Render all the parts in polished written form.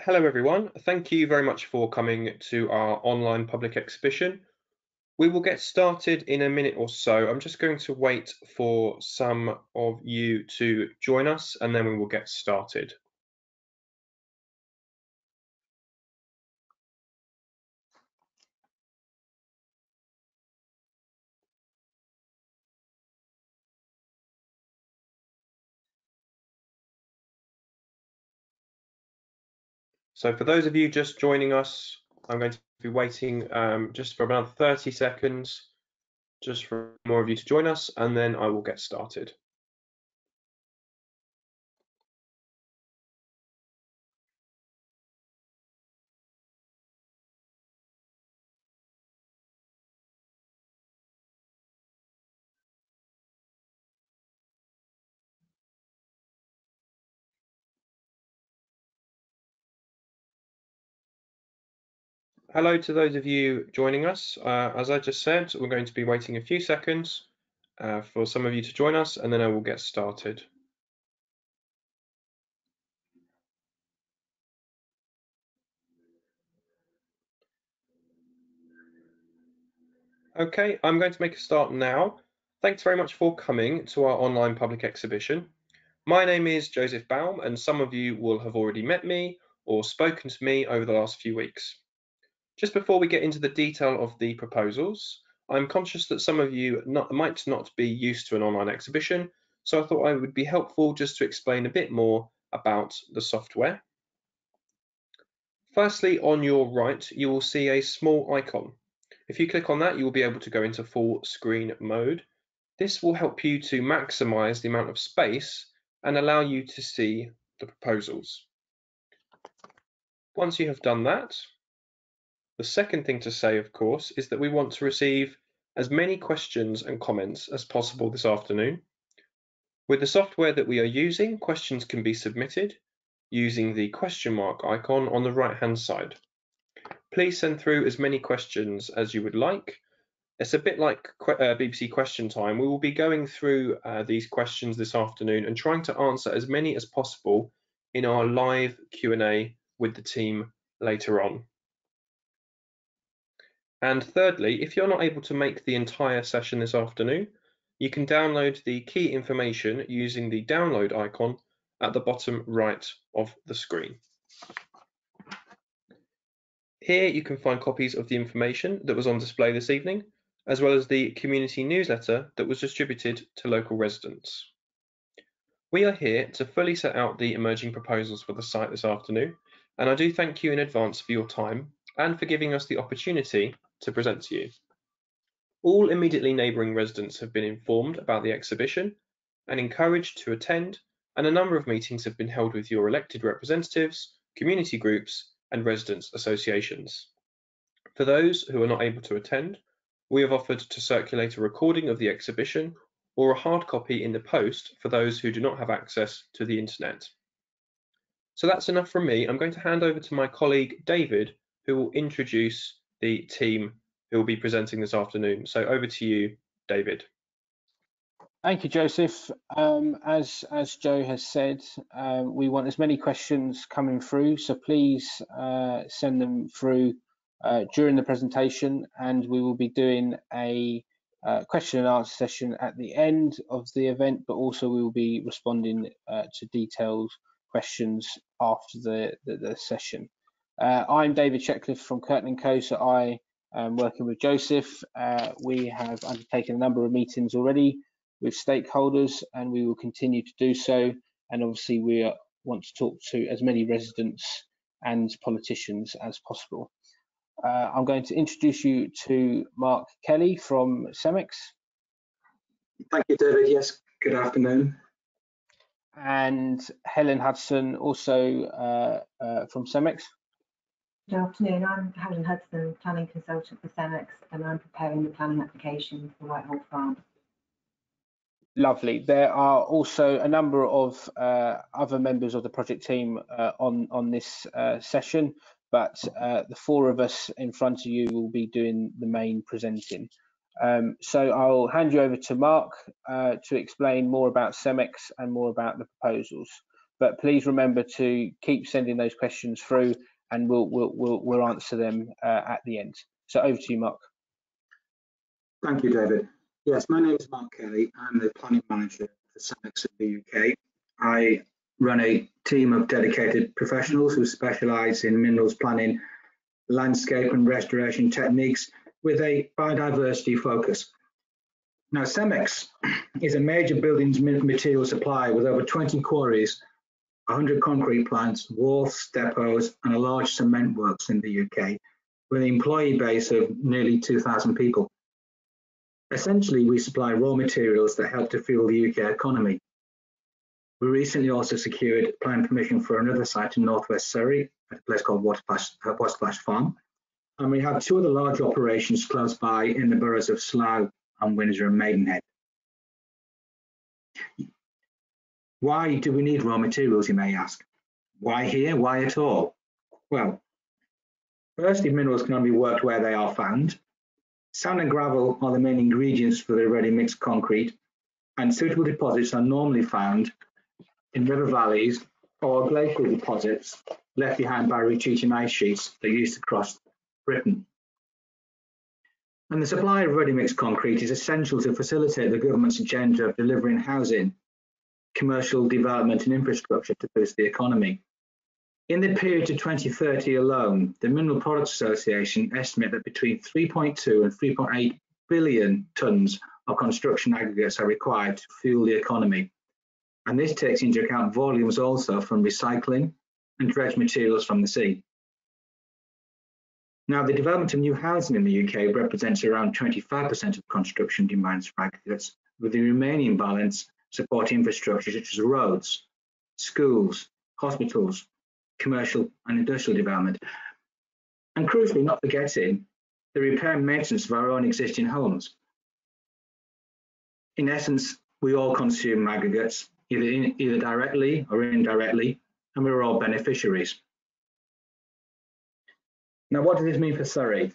Hello everyone, thank you very much for coming to our online public exhibition. We will get started in a minute or so. I'm just going to wait for some of you to join us and then we will get started. So for those of you just joining us, I'm going to be waiting just for another 30 seconds, just for more of you to join us, and then I will get started. Hello to those of you joining us. As I just said, we're going to be waiting a few seconds for some of you to join us, and then I will get started. Okay, I'm going to make a start now. Thanks very much for coming to our online public exhibition. My name is Joseph Baum, and some of you will have already met me or spoken to me over the last few weeks. Just before we get into the detail of the proposals, I'm conscious that some of you might not be used to an online exhibition, so I thought it would be helpful just to explain a bit more about the software. Firstly, on your right, you will see a small icon. If you click on that, you will be able to go into full screen mode. This will help you to maximize the amount of space and allow you to see the proposals. Once you have done that, the second thing to say, of course, is that we want to receive as many questions and comments as possible this afternoon. With the software that we are using, questions can be submitted using the question mark icon on the right-hand side. Please send through as many questions as you would like. It's a bit like BBC Question Time. We will be going through these questions this afternoon and trying to answer as many as possible in our live Q&A with the team later on. And thirdly, if you're not able to make the entire session this afternoon, you can download the key information using the download icon at the bottom right of the screen. Here you can find copies of the information that was on display this evening, as well as the community newsletter that was distributed to local residents. We are here to fully set out the emerging proposals for the site this afternoon, and I do thank you in advance for your time and for giving us the opportunity to present to you. All immediately neighbouring residents have been informed about the exhibition and encouraged to attend, and a number of meetings have been held with your elected representatives, community groups, and residents' associations. For those who are not able to attend, we have offered to circulate a recording of the exhibition or a hard copy in the post for those who do not have access to the internet. So that's enough from me. I'm going to hand over to my colleague David, who will introduce the team who will be presenting this afternoon. So over to you, David. Thank you, Joseph. As Joe has said, we want as many questions coming through, so please send them through during the presentation, and we will be doing a question and answer session at the end of the event, but also we will be responding to detailed questions after the session. I'm David Shetcliffe from Curtin & Co, so I am working with Joseph. We have undertaken a number of meetings already with stakeholders, and we will continue to do so, and obviously we want to talk to as many residents and politicians as possible. I'm going to introduce you to Mark Kelly from CEMEX. Thank you, David. Yes, good afternoon. And Helen Hudson, also from CEMEX. Good afternoon, I'm Helen Hudson, planning consultant for CEMEX, and I'm preparing the planning application for Whitehall Farm. Lovely. There are also a number of other members of the project team on this session, but the four of us in front of you will be doing the main presenting. So I'll hand you over to Mark to explain more about CEMEX and more about the proposals. but please remember to keep sending those questions through, and we'll answer them at the end. So over to you, Mark. Thank you, David. Yes, my name is Mark Kelly. I'm the planning manager for CEMEX in the UK. I run a team of dedicated professionals who specialise in minerals planning, landscape and restoration techniques with a biodiversity focus. Now, CEMEX is a major buildings material supplier with over 20 quarries, 100 concrete plants, wharfs, depots, and a large cement works in the UK, with an employee base of nearly 2,000 people. Essentially, we supply raw materials that help to fuel the UK economy. We recently also secured planning permission for another site in northwest Surrey, at a place called Whitehall Farm. And we have two other large operations close by in the boroughs of Slough and Windsor and Maidenhead. Why do we need raw materials, you may ask? Why here? Why at all? Well, firstly, minerals can only be worked where they are found. Sand and gravel are the main ingredients for the ready-mixed concrete, and suitable deposits are normally found in river valleys or glacial deposits left behind by retreating ice sheets that are used across Britain. And the supply of ready-mixed concrete is essential to facilitate the government's agenda of delivering housing, commercial development and infrastructure to boost the economy. In the period to 2030 alone, the Mineral Products Association estimate that between 3.2 and 3.8 billion tonnes of construction aggregates are required to fuel the economy. And this takes into account volumes also from recycling and dredged materials from the sea. Now, the development of new housing in the UK represents around 25% of construction demands for aggregates, with the remaining balance supporting infrastructure such as roads, schools, hospitals, commercial and industrial development, and crucially not forgetting the repair and maintenance of our own existing homes. In essence, we all consume aggregates, either directly or indirectly, and we're all beneficiaries. Now, what does this mean for Surrey?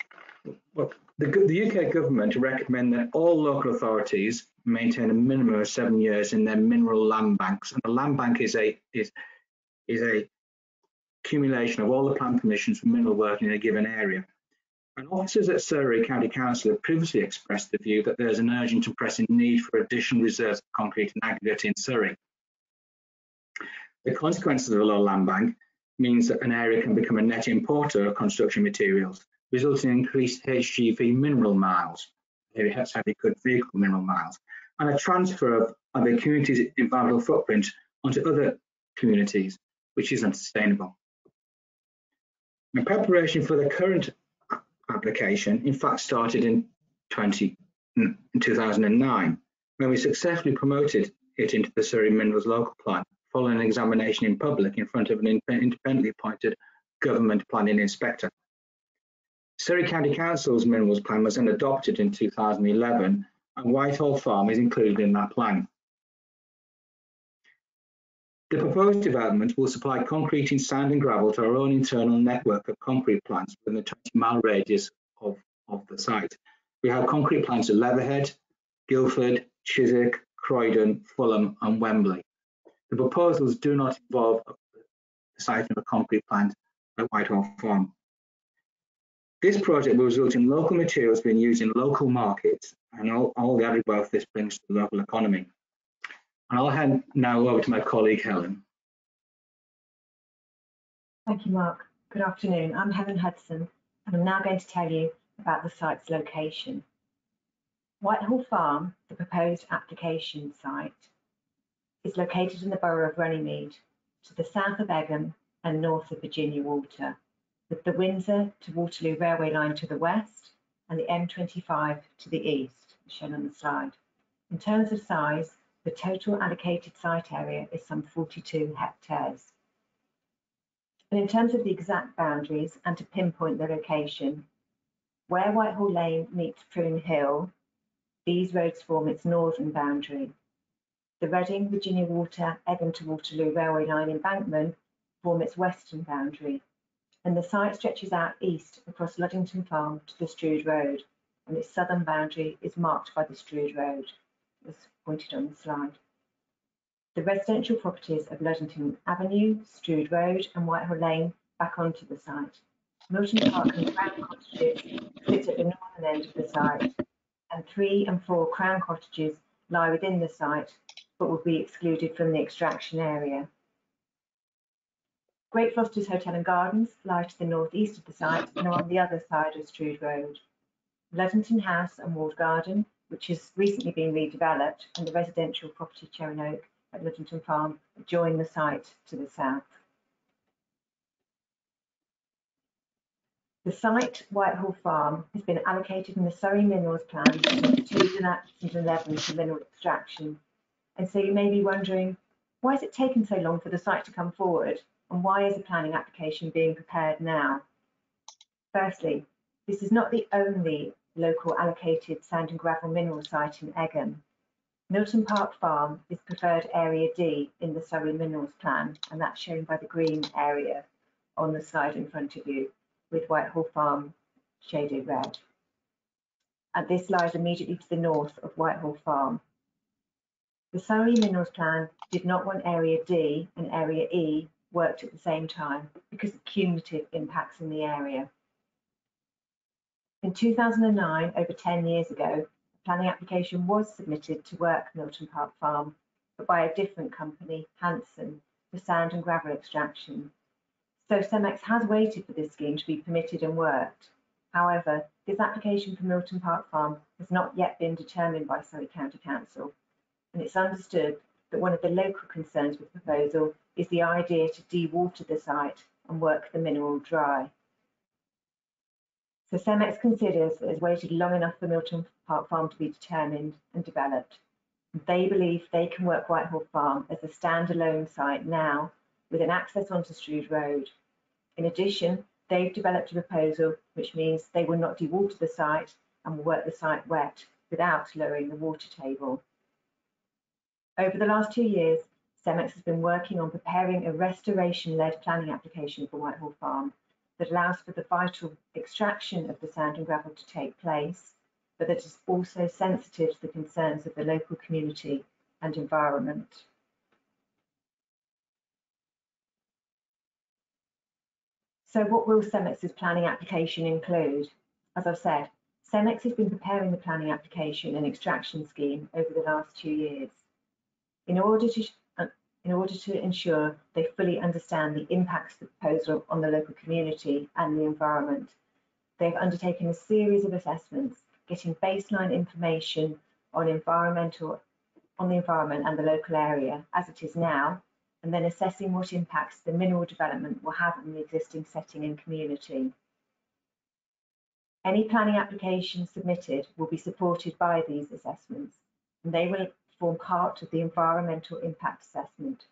Well, the UK government recommend that all local authorities maintain a minimum of 7 years in their mineral land banks, and the land bank is a accumulation of all the plan permissions for mineral work in a given area. And officers at Surrey County Council have previously expressed the view that there is an urgent and pressing need for additional reserves of concrete and aggregate in Surrey. The consequences of a low land bank means that an area can become a net importer of construction materials, resulting in increased HGV mineral miles, heavy goods vehicle mineral miles, and a transfer of the community's environmental footprint onto other communities, which is unsustainable. In preparation for the current application, in fact, started in 2009, when we successfully promoted it into the Surrey Minerals Local Plan, following an examination in public in front of an independently appointed government planning inspector. Surrey County Council's Minerals Plan was then adopted in 2011, and Whitehall Farm is included in that plan. The proposed development will supply concrete and sand and gravel to our own internal network of concrete plants within a 20-mile radius of the site. We have concrete plants at Leatherhead, Guildford, Chiswick, Croydon, Fulham and Wembley. The proposals do not involve the site of a concrete plant at Whitehall Farm. This project will result in local materials being used in local markets and all the added wealth this brings to the local economy. And I'll hand now over to my colleague, Helen. Thank you, Mark. Good afternoon. I'm Helen Hudson, and I'm now going to tell you about the site's location. Whitehall Farm, the proposed application site, is located in the borough of Runnymede, to the south of Egham and north of Virginia Water, with the Windsor to Waterloo railway line to the west and the M25 to the east, shown on the slide. In terms of size, the total allocated site area is some 42 hectares. And in terms of the exact boundaries and to pinpoint the location, where Whitehall Lane meets Pruin Hill, these roads form its northern boundary. The Reading, Virginia Water, Egham to Waterloo railway line embankment form its western boundary, and the site stretches out east across Luddington Farm to the Strood Road, and its southern boundary is marked by the Strood Road, as pointed on the slide. the residential properties of Ludington Avenue, Strood Road and Whitehall Lane back onto the site. Milton Park and Crown Cottages sit at the northern end of the site, and 3 and 4 Crown Cottages lie within the site but will be excluded from the extraction area. Great Foster's Hotel and Gardens lie to the northeast of the site and are on the other side of Strood Road. Ludington House and Walled Garden, which has recently been redeveloped, and the residential property Cherry Oak at Ludington Farm join the site to the south. The site, Whitehall Farm, has been allocated in the Surrey Minerals Plan since 2011 for mineral extraction. And so you may be wondering, why has it taken so long for the site to come forward? And why is a planning application being prepared now? Firstly, this is not the only local allocated sand and gravel mineral site in Egham. Milton Park Farm is preferred Area D in the Surrey Minerals Plan, and that's shown by the green area on the slide in front of you, with Whitehall Farm shaded red. And this lies immediately to the north of Whitehall Farm. The Surrey Minerals Plan did not want Area D and Area E worked at the same time because of cumulative impacts in the area. In 2009, over 10 years ago, a planning application was submitted to work Milton Park Farm, but by a different company, Hanson, for sand and gravel extraction. So CEMEX has waited for this scheme to be permitted and worked. However, this application for Milton Park Farm has not yet been determined by Surrey County Council, and it's understood that one of the local concerns with the proposal is the idea to dewater the site and work the mineral dry. So CEMEX considers that it's waited long enough for Milton Park Farm to be determined and developed. They believe they can work Whitehall Farm as a standalone site now with an access onto Strood Road. In addition, they've developed a proposal which means they will not dewater the site and will work the site wet without lowering the water table. Over the last 2 years, CEMEX has been working on preparing a restoration-led planning application for Whitehall Farm that allows for the vital extraction of the sand and gravel to take place, but that is also sensitive to the concerns of the local community and environment. So what will CEMEX's planning application include? As I've said, CEMEX has been preparing the planning application and extraction scheme over the last 2 years. In order to ensure they fully understand the impacts of the proposal on the local community and the environment, they've undertaken a series of assessments, getting baseline information on the environment and the local area as it is now, and then assessing what impacts the mineral development will have on the existing setting and community. Any planning application submitted will be supported by these assessments, and they will form part of the environmental impact assessment.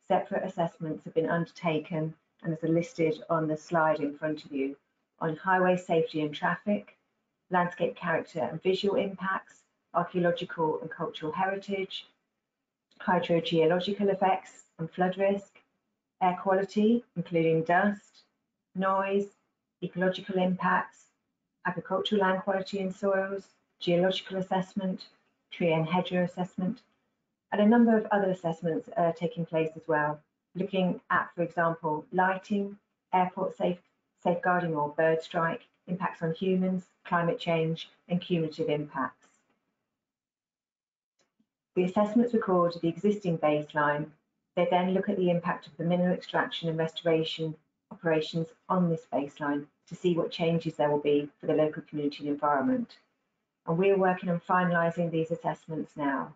Separate assessments have been undertaken, and as are listed on the slide in front of you, on highway safety and traffic, landscape character and visual impacts, archaeological and cultural heritage, hydrogeological effects and flood risk, air quality, including dust, noise, ecological impacts, agricultural land quality in soils, geological assessment, tree and hedgerow assessment, and a number of other assessments are taking place as well, looking at, for example, lighting, airport safeguarding or bird strike, impacts on humans, climate change, and cumulative impacts. The assessments record the existing baseline. They then look at the impact of the mineral extraction and restoration operations on this baseline to see what changes there will be for the local community and environment. And we are working on finalising these assessments now.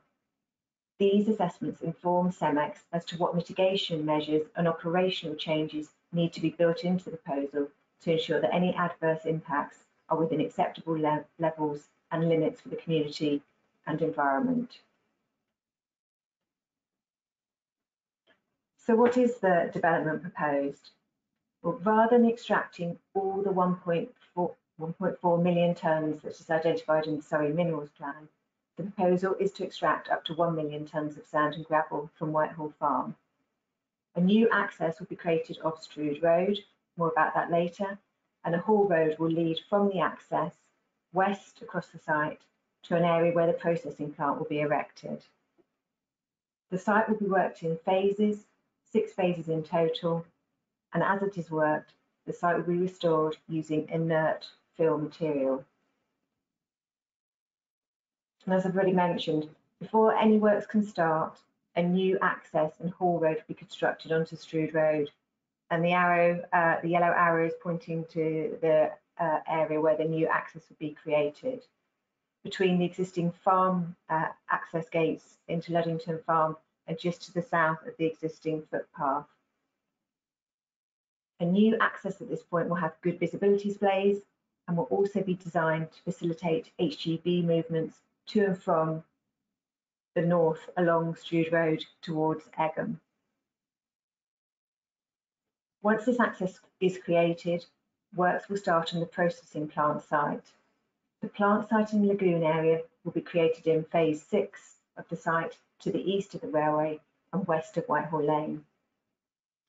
These assessments inform CEMEX as to what mitigation measures and operational changes need to be built into the proposal to ensure that any adverse impacts are within acceptable levels and limits for the community and environment. So what is the development proposed? Well, rather than extracting all the 1.4 million tonnes that is identified in the Surrey Minerals Plan, the proposal is to extract up to 1 million tonnes of sand and gravel from Whitehall Farm. A new access will be created off Strood Road, more about that later, and a haul road will lead from the access west across the site to an area where the processing plant will be erected. The site will be worked in phases, 6 phases in total, and as it is worked, the site will be restored using inert fill material. And as I've already mentioned, before any works can start, a new access and haul road will be constructed onto Strood Road. And the yellow arrow is pointing to the area where the new access will be created between the existing farm access gates into Luddington Farm and just to the south of the existing footpath. A new access at this point will have good visibility displays and will also be designed to facilitate HGV movements to and from the north along Strood Road towards Egham. Once this access is created, works will start on the processing plant site. The plant site in the lagoon area will be created in phase 6 of the site to the east of the railway and west of Whitehall Lane,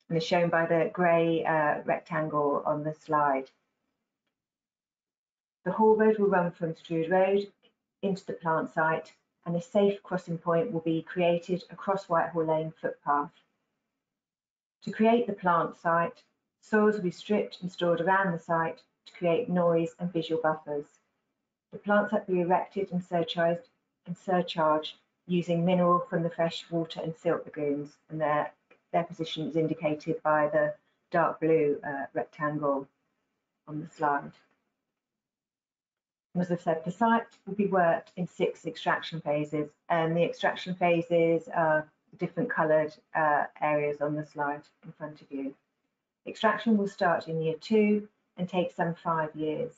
and is shown by the grey rectangle on the slide. The haul road will run from Strood Road into the plant site, and a safe crossing point will be created across Whitehall Lane footpath. To create the plant site, soils will be stripped and stored around the site to create noise and visual buffers. The plant site will be erected and surcharged using mineral from the freshwater and silt lagoons, and their position is indicated by the dark blue rectangle on the slide. As I've said, the site will be worked in 6 extraction phases, and the extraction phases are different coloured areas on the slide in front of you. Extraction will start in year 2 and take some 5 years.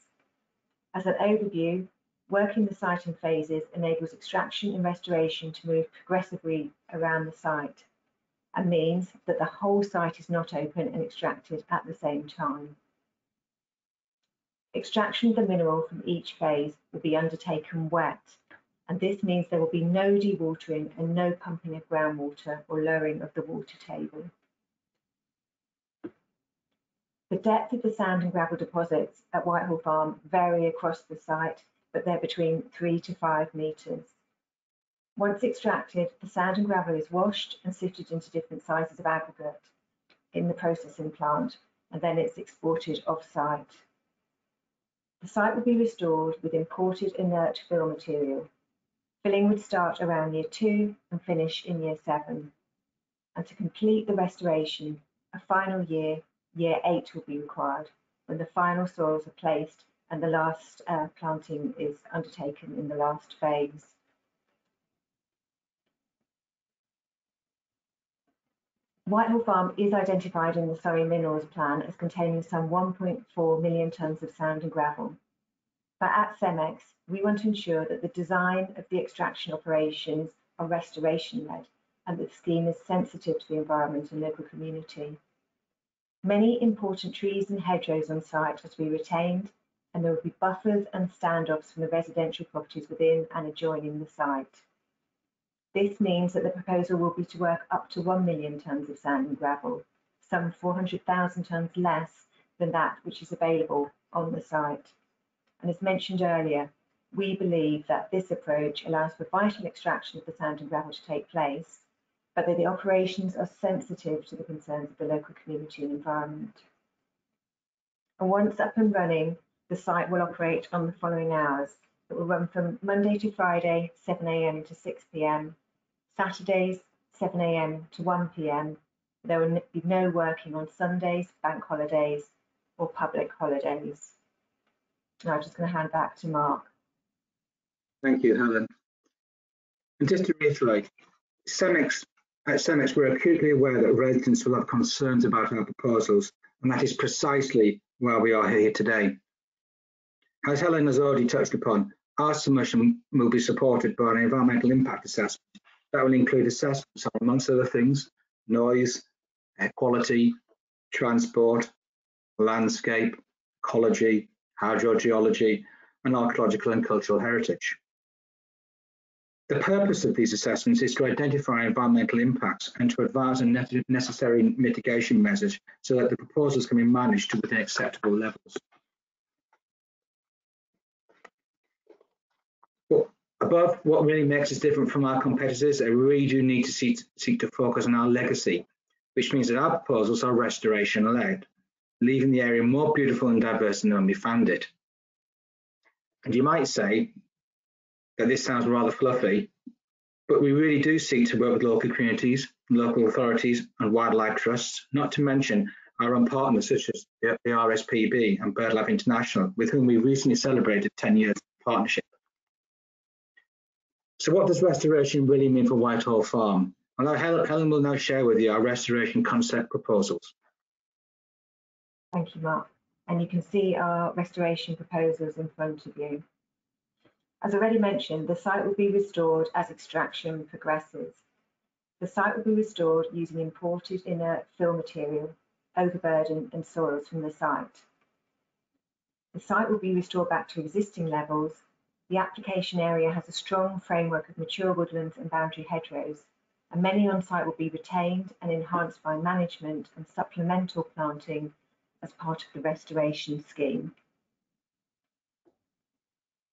As an overview, working the site in phases enables extraction and restoration to move progressively around the site and means that the whole site is not open and extracted at the same time. Extraction of the mineral from each phase will be undertaken wet, and this means there will be no dewatering and no pumping of groundwater or lowering of the water table. The depth of the sand and gravel deposits at Whitehall Farm vary across the site, but they're between 3 to 5 metres. Once extracted, the sand and gravel is washed and sifted into different sizes of aggregate in the processing plant, and then it's exported off-site. The site will be restored with imported inert fill material. Filling would start around year 2 and finish in year 7. And to complete the restoration, a final year, year 8, will be required when the final soils are placed and the last planting is undertaken in the last phase. Whitehall Farm is identified in the Surrey Minerals Plan as containing some 1.4 million tonnes of sand and gravel. But at CEMEX, we want to ensure that the design of the extraction operations are restoration-led and that the scheme is sensitive to the environment and local community. Many important trees and hedgerows on site are to be retained, and there will be buffers and standoffs from the residential properties within and adjoining the site. This means that the proposal will be to work up to 1 million tonnes of sand and gravel, some 400,000 tonnes less than that which is available on the site. And as mentioned earlier, we believe that this approach allows for vital extraction of the sand and gravel to take place, but that the operations are sensitive to the concerns of the local community and environment. And once up and running, the site will operate on the following hours. It will run from Monday to Friday, 7 AM to 6 PM, Saturdays, 7 AM to 1 PM. There will be no working on Sundays, bank holidays, or public holidays. Now I'm just going to hand back to Mark. Thank you, Helen. And just to reiterate, at CEMEX, we're acutely aware that residents will have concerns about our proposals, and that is precisely why we are here today. As Helen has already touched upon, our submission will be supported by an environmental impact assessment that will include assessments on, amongst other things, noise, air quality, transport, landscape, ecology, hydrogeology, and archaeological and cultural heritage. The purpose of these assessments is to identify environmental impacts and to advise on necessary mitigation measures so that the proposals can be managed to within acceptable levels. But Above what really makes us different from our competitors, we really do need to seek to focus on our legacy, which means that our proposals are restoration-led, leaving the area more beautiful and diverse than when we found it. And you might say that this sounds rather fluffy, but we really do seek to work with local communities, local authorities and wildlife trusts, not to mention our own partners such as the RSPB and BirdLife International, with whom we recently celebrated 10 years of partnership. So what does restoration really mean for Whitehall Farm? Well, Helen will now share with you our restoration concept proposals. Thank you, Mark. And you can see our restoration proposals in front of you. As already mentioned, the site will be restored as extraction progresses. The site will be restored using imported inert fill material, overburden and soils from the site. The site will be restored back to existing levels. The application area has a strong framework of mature woodlands and boundary hedgerows, and many on site will be retained and enhanced by management and supplemental planting as part of the restoration scheme.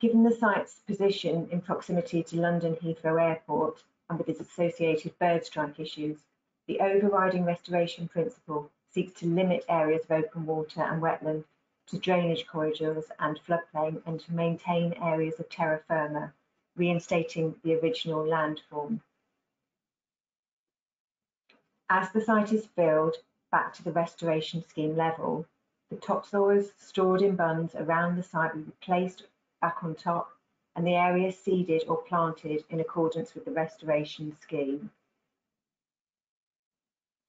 Given the site's position in proximity to London Heathrow Airport and with its associated bird strike issues, the overriding restoration principle seeks to limit areas of open water and wetland to drainage corridors and floodplain and to maintain areas of terra firma, reinstating the original landform. As the site is filled back to the restoration scheme level, the topsoils stored in bunds around the site will be placed back on top and the area seeded or planted in accordance with the restoration scheme.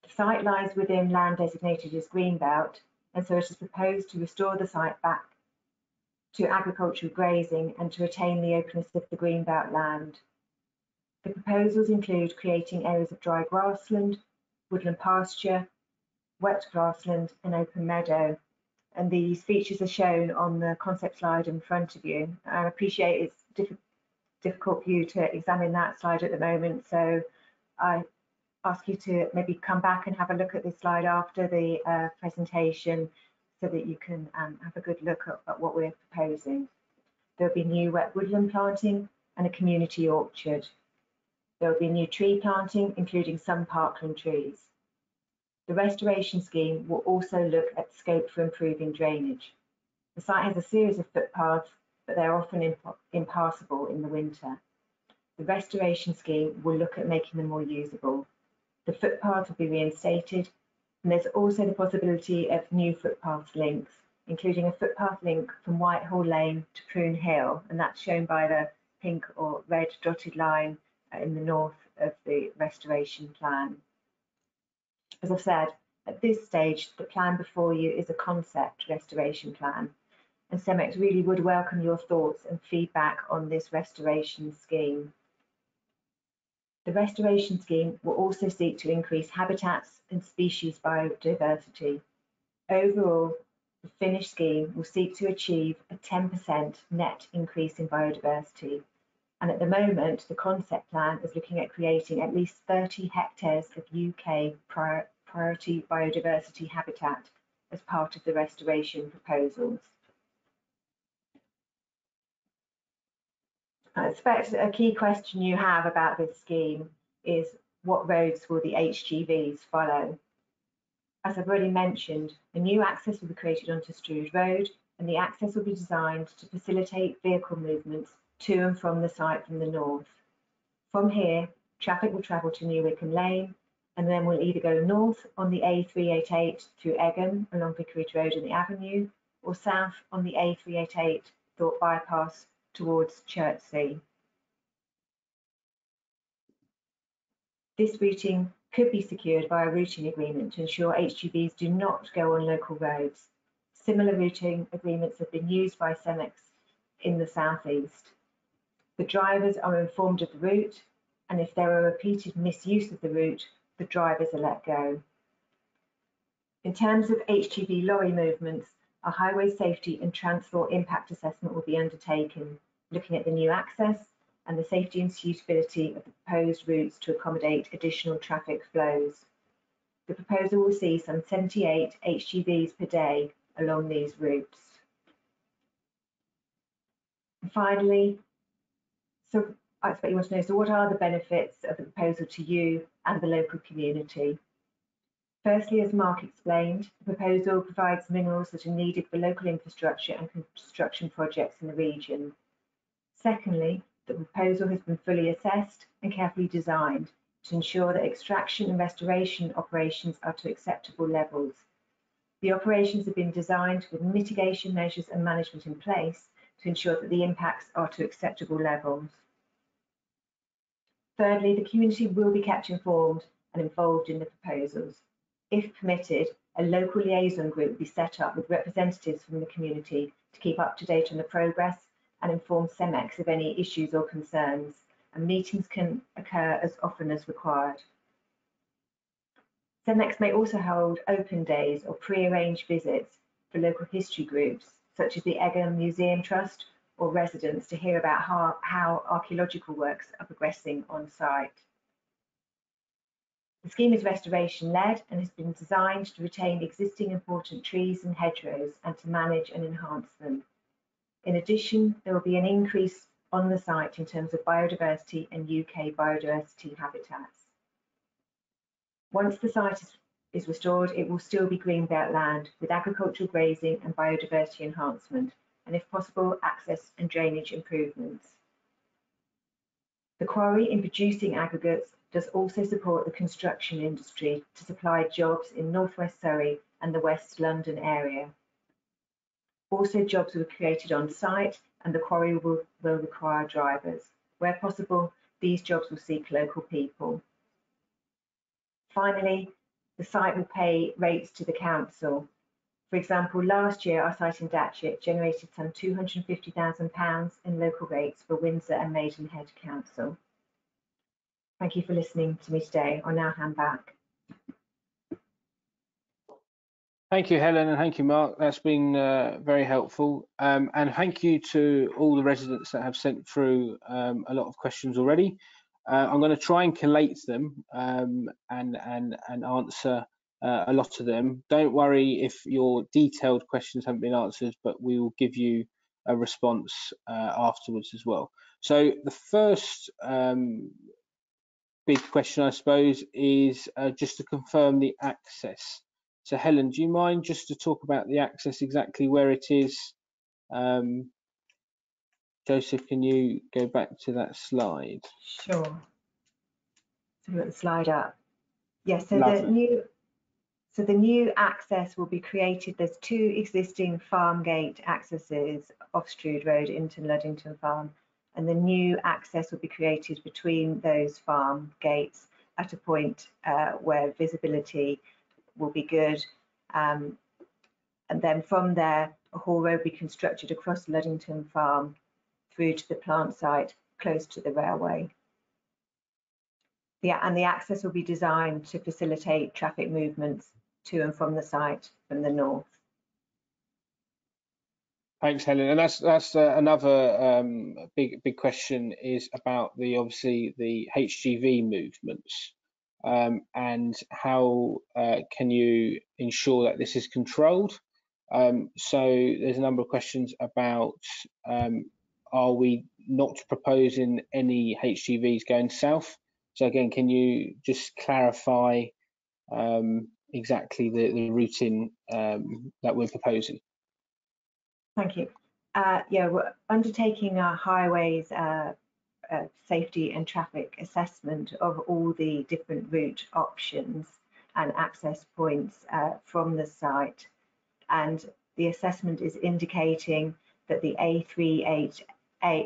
The site lies within land designated as Greenbelt, and so it is proposed to restore the site back to agricultural grazing and to retain the openness of the Greenbelt land. The proposals include creating areas of dry grassland, woodland pasture, wet grassland and open meadow. And these features are shown on the concept slide in front of you. I appreciate it's difficult for you to examine that slide at the moment, so I ask you to maybe come back and have a look at this slide after the presentation so that you can have a good look at what we're proposing. There'll be new wet woodland planting and a community orchard. There'll be new tree planting, including some parkland trees. The restoration scheme will also look at scope for improving drainage. The site has a series of footpaths, but they're often impassable in the winter. The restoration scheme will look at making them more usable. The footpaths will be reinstated, and there's also the possibility of new footpath links, including a footpath link from Whitehall Lane to Prune Hill, and that's shown by the pink or red dotted line in the north of the restoration plan. As I've said, at this stage, the plan before you is a concept restoration plan, and CEMEX really would welcome your thoughts and feedback on this restoration scheme. The restoration scheme will also seek to increase habitats and species biodiversity. Overall, the finished scheme will seek to achieve a 10% net increase in biodiversity. And at the moment, the concept plan is looking at creating at least 30 hectares of UK priority biodiversity habitat as part of the restoration proposals. I expect a key question you have about this scheme is what roads will the HGVs follow? As I've already mentioned, a new access will be created onto Strood Road, and the access will be designed to facilitate vehicle movements to and from the site from the north. From here, traffic will travel to New Wickham Lane, and then will either go north on the A388 through Egham along Vicarage Road and the Avenue, or south on the A388 Thorpe Bypass towards Chertsey. This routing could be secured by a routing agreement to ensure HGVs do not go on local roads. Similar routing agreements have been used by CEMEX in the southeast. The drivers are informed of the route, and if there are repeated misuse of the route, the drivers are let go. In terms of HGV lorry movements, a highway safety and transport impact assessment will be undertaken, looking at the new access and the safety and suitability of the proposed routes to accommodate additional traffic flows. The proposal will see some 78 HGVs per day along these routes. And finally, So I expect you want to know, so what are the benefits of the proposal to you and the local community? Firstly, as Mark explained, the proposal provides minerals that are needed for local infrastructure and construction projects in the region. Secondly, the proposal has been fully assessed and carefully designed to ensure that extraction and restoration operations are to acceptable levels. The operations have been designed with mitigation measures and management in place to ensure that the impacts are to acceptable levels. Thirdly, the community will be kept informed and involved in the proposals. If permitted, a local liaison group will be set up with representatives from the community to keep up to date on the progress and inform CEMEX of any issues or concerns, and meetings can occur as often as required. CEMEX may also hold open days or pre-arranged visits for local history groups, such as the Egham Museum Trust, or residents to hear about how archaeological works are progressing on site. The scheme is restoration-led and has been designed to retain existing important trees and hedgerows and to manage and enhance them. In addition, there will be an increase on the site in terms of biodiversity and UK biodiversity habitats. Once the site is restored, it will still be greenbelt land with agricultural grazing and biodiversity enhancement, and if possible, access and drainage improvements. The quarry in producing aggregates does also support the construction industry to supply jobs in northwest Surrey and the West London area. Also, jobs were created on site and the quarry will require drivers. Where possible, these jobs will seek local people. Finally, the site will pay rates to the council. For example, last year our site in Datchet generated some £250,000 in local rates for Windsor and Maidenhead Council. Thank you for listening to me today. I'll now hand back. Thank you, Helen, and thank you, Mark. That's been very helpful. And thank you to all the residents that have sent through a lot of questions already. I'm going to try and collate them and answer a lot of them. Don't worry if your detailed questions haven't been answered, but we will give you a response afterwards as well. So the first big question, I suppose, is just to confirm the access. So Helen, do you mind just to talk about the access, exactly where it is? Joseph, can you go back to that slide? Sure. So we've got the slide up. Yes, so the new access will be created. There's two existing farm gate accesses off Strood Road into Luddington Farm, and the new access will be created between those farm gates at a point where visibility will be good. And then from there, a haul road will be constructed across Luddington Farm through to the plant site close to the railway. And the access will be designed to facilitate traffic movements to and from the site from the north. Thanks, Helen. And that's another big question is about obviously the HGV movements and how can you ensure that this is controlled? So there's a number of questions about are we not proposing any HGVs going south? So again, can you just clarify exactly the routing that we're proposing? Thank you. Yeah, we're undertaking a highways safety and traffic assessment of all the different route options and access points from the site. And the assessment is indicating that the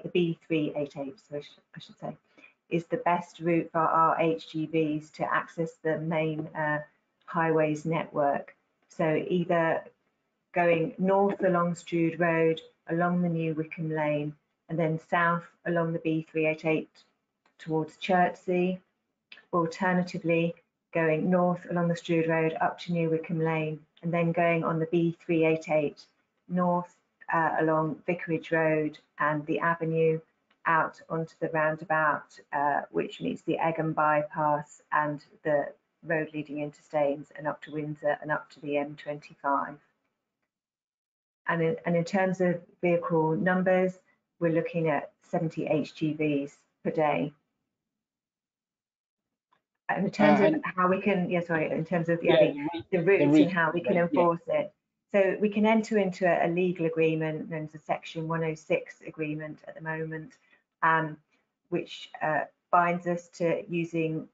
the B388, so I should say, is the best route for our HGVs to access the main highways network. So either going north along Strood Road, along the New Wickham Lane, and then south along the B388 towards Chertsey, alternatively going north along the Strood Road up to New Wickham Lane, and then going on the B388 north along Vicarage Road and the Avenue out onto the roundabout, which meets the Egham bypass and the road leading into Staines and up to Windsor and up to the M25. And in terms of vehicle numbers, we're looking at 70 HGVs per day. And in terms of how we can, in terms of the routes and how we can enforce it. So we can enter into a legal agreement, known as a Section 106 agreement at the moment, which binds us to using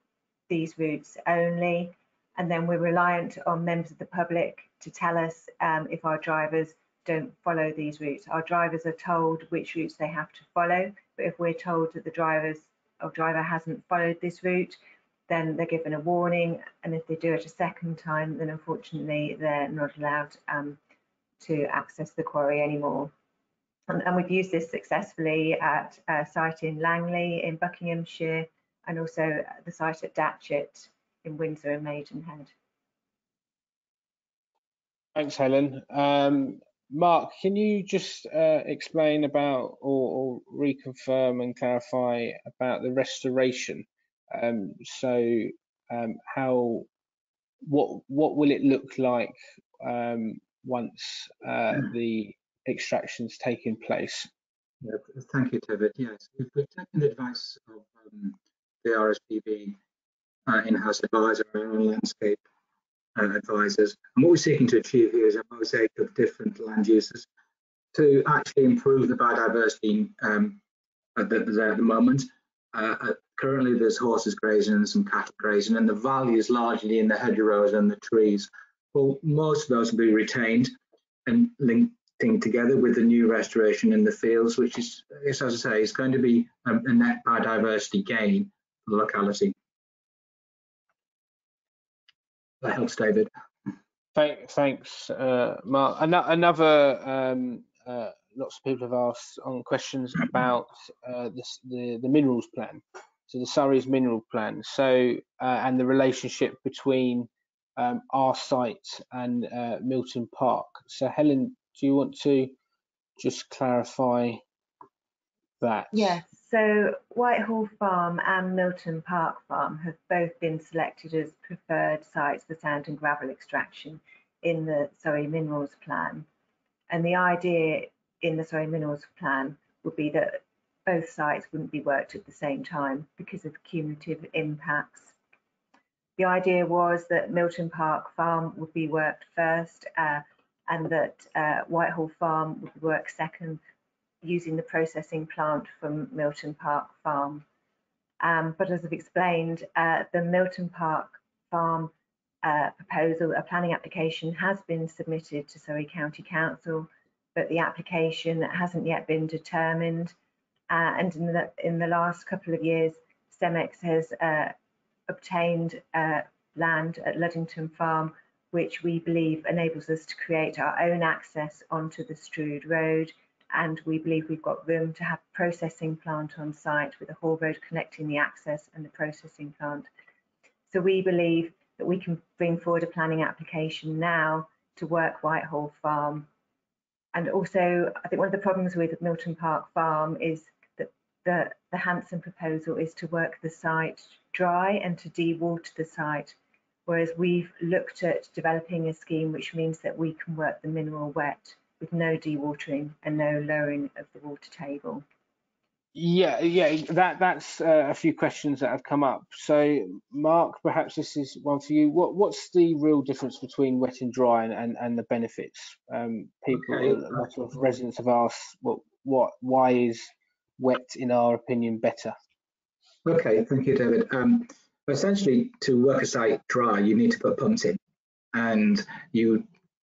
these routes only. And then we're reliant on members of the public to tell us if our drivers don't follow these routes. Our drivers are told which routes they have to follow, but if we're told that the driver hasn't followed this route, then they're given a warning, and if they do it a second time, then unfortunately they're not allowed to access the quarry anymore. And we've used this successfully at a site in Langley in Buckinghamshire, and also the site at Datchet in Windsor and Maidenhead. Thanks, Helen. Mark, can you just explain about or reconfirm and clarify about the restoration? What will it look like once the extraction's taken place? Yeah, thank you, David. Yes, we've taken the advice of the RSPB in-house advisor and landscape advisors, and what we're seeking to achieve here is a mosaic of different land uses to actually improve the biodiversity at the moment. Currently there's horses grazing and some cattle grazing, and the value is largely in the hedgerows and the trees. Well, most of those will be retained and linked together with the new restoration in the fields, which is, as I say, is going to be a net biodiversity gain for the locality. That helps, David. Thanks, Mark. Another lots of people have asked on questions about the minerals plan, so the Surrey's mineral plan. So and the relationship between our site and Milton Park. So Helen, do you want to just clarify that? Yes. So Whitehall Farm and Milton Park Farm have both been selected as preferred sites for sand and gravel extraction in the Surrey Minerals Plan. And the idea in the Surrey Minerals Plan would be that both sites wouldn't be worked at the same time because of cumulative impacts. The idea was that Milton Park Farm would be worked first and that Whitehall Farm would be worked second, using the processing plant from Milton Park Farm. But as I've explained, the Milton Park Farm proposal, a planning application, has been submitted to Surrey County Council, but the application hasn't yet been determined. And in the last couple of years, CEMEX has obtained land at Luddington Farm, which we believe enables us to create our own access onto the Strood Road. And we believe we've got room to have a processing plant on site with a haul road connecting the access and the processing plant. So we believe that we can bring forward a planning application now to work Whitehall Farm. And also, I think one of the problems with Milton Park Farm is that the Hanson proposal is to work the site dry and to dewater the site, whereas we've looked at developing a scheme which means that we can work the mineral wet with no dewatering and no lowering of the water table. Yeah, that's a few questions that have come up. So, Mark, perhaps this is one for you. What's the real difference between wet and dry and the benefits? A lot of residents have asked, why is wet, in our opinion, better? Okay, thank you, David. Essentially, to work a site dry, you need to put pumps in, and you,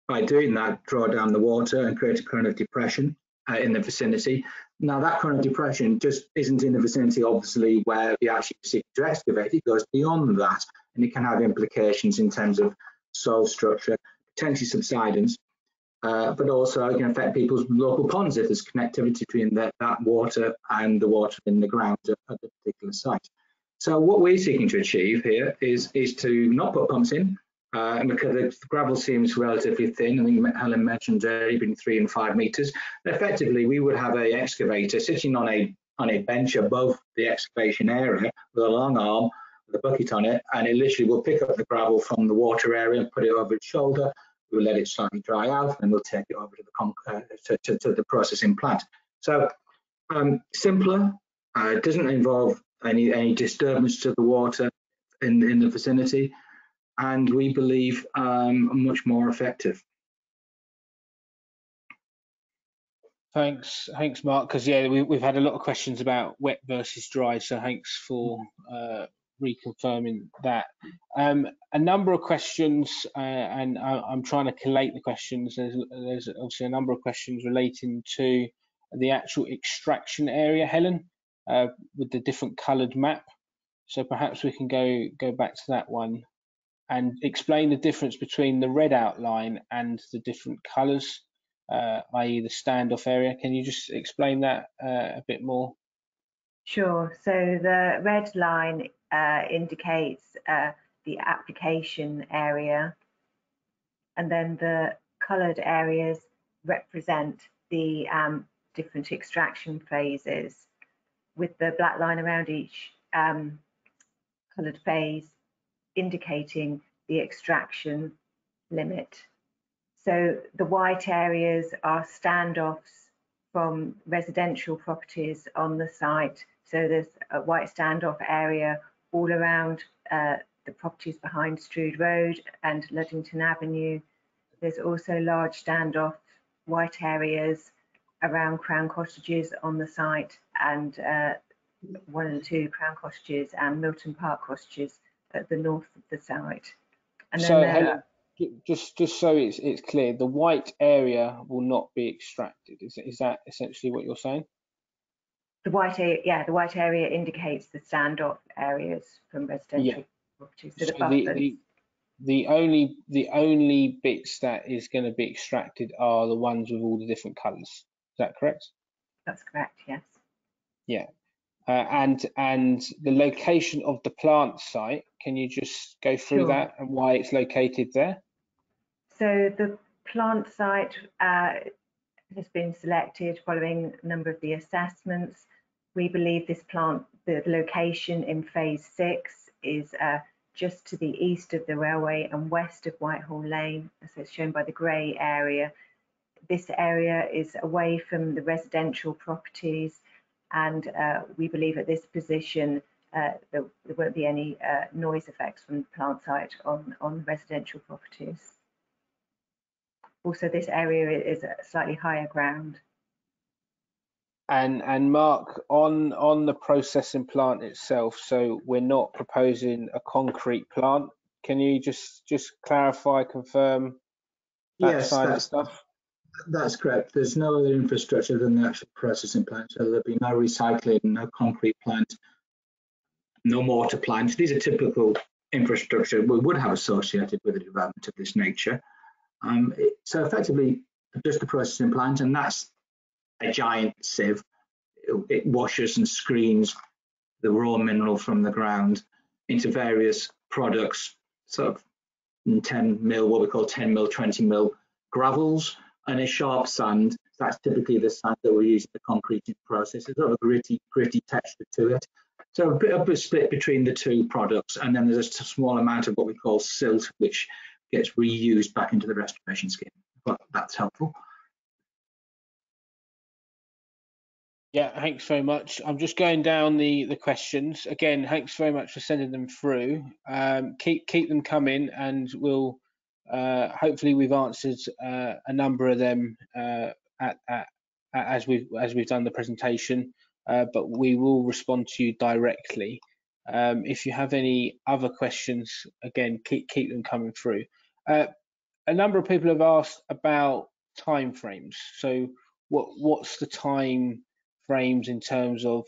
by doing that, draw down the water and create a current of depression in the vicinity. Now, that current of depression just isn't in the vicinity, obviously, where you actually seek to excavate. It goes beyond that, and it can have implications in terms of soil structure, potentially subsidence, but also it can affect people's local ponds if there's connectivity between that water and the water in the ground at the particular site. So what we're seeking to achieve here is to not put pumps in, because the gravel seems relatively thin. I think Helen mentioned between 3 and 5 meters. Effectively, we would have an excavator sitting on a bench above the excavation area with a long arm with a bucket on it, and it literally will pick up the gravel from the water area and put it over its shoulder. We'll let it slightly dry out, and we'll take it over to the processing plant. So Simpler, doesn't involve any disturbance to the water in the vicinity, and we believe much more effective. Thanks, Mark. Because yeah, we've had a lot of questions about wet versus dry, so thanks for reconfirming that. A number of questions, and I'm trying to collate the questions. There's obviously a number of questions relating to the actual extraction area, Helen, with the different coloured map. So perhaps we can go back to that one and explain the difference between the red outline and the different colours, i.e. the standoff area. Can you just explain that a bit more? Sure. So the red line indicates the application area, and then the coloured areas represent the different extraction phases, with the black line around each coloured phase indicating the extraction limit. So the white areas are standoffs from residential properties on the site. So there's a white standoff area all around the properties behind Strood Road and Luddington Avenue. There's also large standoff white areas around Crown Cottages on the site, and 1 and 2 Crown Cottages and Milton Park Cottages at the north of the site. And then so Helen, just so it's clear, the white area will not be extracted. Is that essentially what you're saying? The white area, yeah, the white area indicates the standoff areas from residential properties. So the only bits that is going to be extracted are the ones with all the different colours. Is that correct? That's correct. Yes. Yeah. And the location of the plant site, can you just go through that and why it's located there? So the plant site has been selected following a number of the assessments. We believe this plant, the location in phase 6 is just to the east of the railway and west of Whitehall Lane, as it's shown by the grey area. This area is away from the residential properties, and we believe at this position there won't be any noise effects from the plant site on residential properties. Also, this area is a slightly higher ground. And Mark, on the processing plant itself, so we're not proposing a concrete plant. Can you just clarify, confirm that side of stuff? That's correct. There's no other infrastructure than the actual processing plant, so there'll be no recycling, no concrete plant, no mortar plant. These are typical infrastructure we would have associated with a development of this nature. So effectively, just the processing plant, and that's a giant sieve. It washes and screens the raw mineral from the ground into various products, sort of 10 mil, what we call 10 mil, 20 mil gravels, and a sharp sand. That's typically the sand that we use in the concreting process. It's sort of a gritty texture to it. So a bit of a split between the two products, and then there's a small amount of what we call silt, which gets reused back into the restoration scheme. But that's helpful. Yeah, thanks very much. I'm just going down the questions. Again, thanks very much for sending them through. Keep them coming, and we'll hopefully we've answered a number of them as we've done the presentation, but we will respond to you directly. If you have any other questions, again, keep them coming through. A number of people have asked about timeframes. So what's the time frames in terms of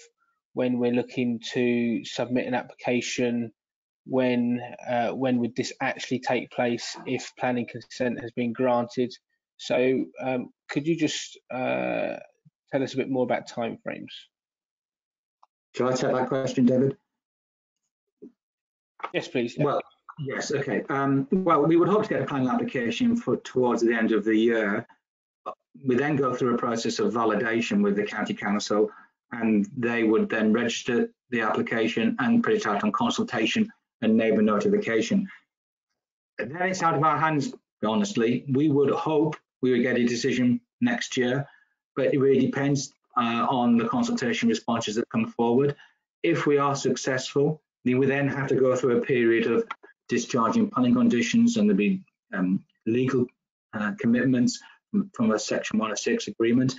when we're looking to submit an application? When would this actually take place if planning consent has been granted? So could you just tell us a bit more about timeframes? Shall I take that question, David? Yes, please. Well, yes, okay. Well, we would hope to get a planning application towards the end of the year. We then go through a process of validation with the county council, and they would then register the application and put it out on consultation and neighbour notification. And then it's out of our hands, honestly. We would hope we would get a decision next year, but it really depends on the consultation responses that come forward. If we are successful, we then have to go through a period of discharging planning conditions, and there'll be legal commitments from a Section 106 agreement.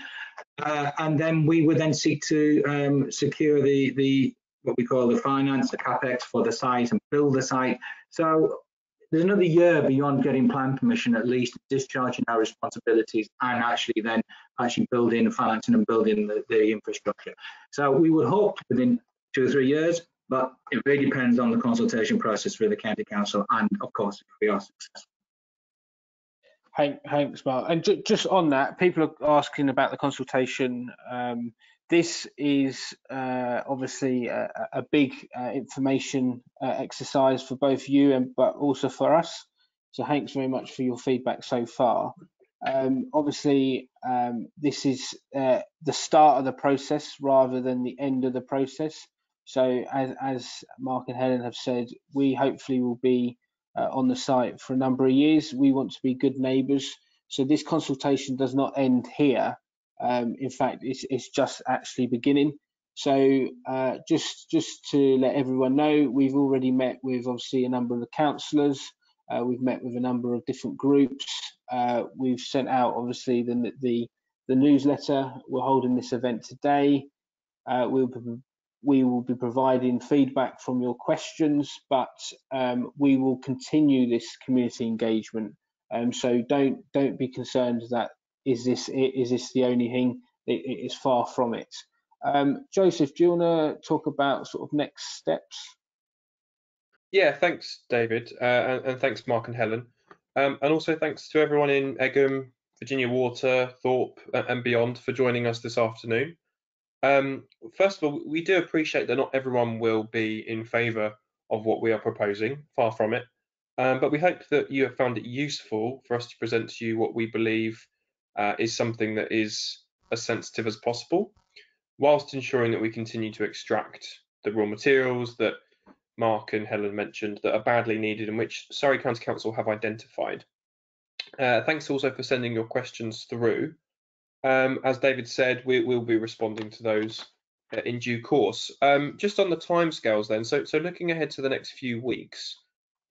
And then we would then seek to secure the what we call the finance, the capex for the site, and build the site. So there's another year beyond getting plan permission, at least discharging our responsibilities and actually building, financing and building the infrastructure. So we would hope within 2 or 3 years, but it really depends on the consultation process for the county council, and of course if we are successful. Thanks, Mark. And just on that, people are asking about the consultation. This is obviously a big information exercise for both you but also for us. So thanks very much for your feedback so far. Obviously, this is the start of the process rather than the end of the process. So as Mark and Helen have said, we hopefully will be on the site for a number of years. We want to be good neighbours. So this consultation does not end here. In fact, it's just actually beginning. So just to let everyone know, we've already met with obviously a number of the councillors. We've met with a number of different groups. We've sent out obviously the newsletter. We're holding this event today. We will be providing feedback from your questions, but we will continue this community engagement. So don't be concerned that is this the only thing. It is far from it. Joseph, do you want to talk about sort of next steps? Yeah, thanks, David, and thanks, Mark and Helen, and also thanks to everyone in Egham, Virginia Water, Thorpe, and beyond for joining us this afternoon. First of all, we do appreciate that not everyone will be in favour of what we are proposing, far from it, but we hope that you have found it useful for us to present to you what we believe is something that is as sensitive as possible, whilst ensuring that we continue to extract the raw materials that Mark and Helen mentioned that are badly needed and which Surrey County Council have identified. Thanks also for sending your questions through. As David said, we will be responding to those in due course. Just on the timescales then, so looking ahead to the next few weeks,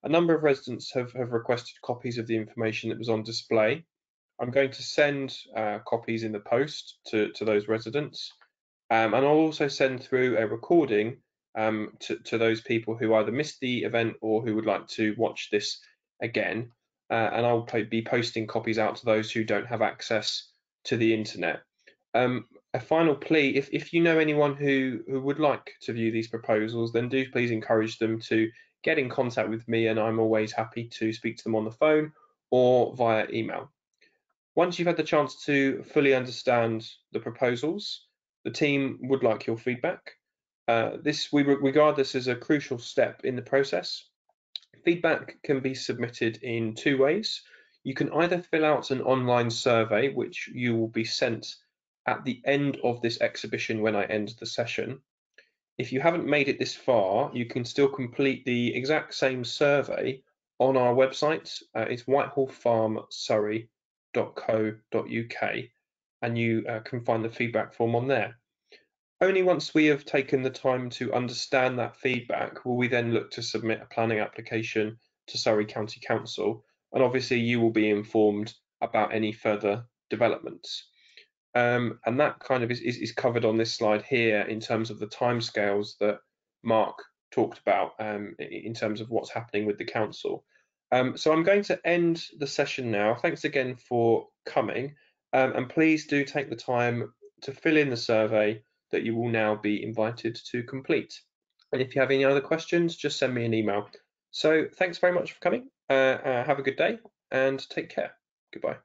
a number of residents have requested copies of the information that was on display. I'm going to send copies in the post to those residents, and I'll also send through a recording to those people who either missed the event or who would like to watch this again, and I'll be posting copies out to those who don't have access to the internet. A final plea, if you know anyone who would like to view these proposals, then do please encourage them to get in contact with me, and I'm always happy to speak to them on the phone or via email. Once you've had the chance to fully understand the proposals, the team would like your feedback. We regard this as a crucial step in the process. Feedback can be submitted in 2 ways. You can either fill out an online survey, which you will be sent at the end of this exhibition when I end the session. If you haven't made it this far, you can still complete the exact same survey on our website. It's whitehallfarmsurrey.co.uk, and you can find the feedback form on there. Only once we have taken the time to understand that feedback will we then look to submit a planning application to Surrey County Council, and obviously you will be informed about any further developments. And that kind of is covered on this slide here in terms of the timescales that Mark talked about in terms of what's happening with the council. So I'm going to end the session now. Thanks again for coming, and please do take the time to fill in the survey that you will now be invited to complete. And if you have any other questions, just send me an email. So thanks very much for coming. Have a good day and take care. Goodbye.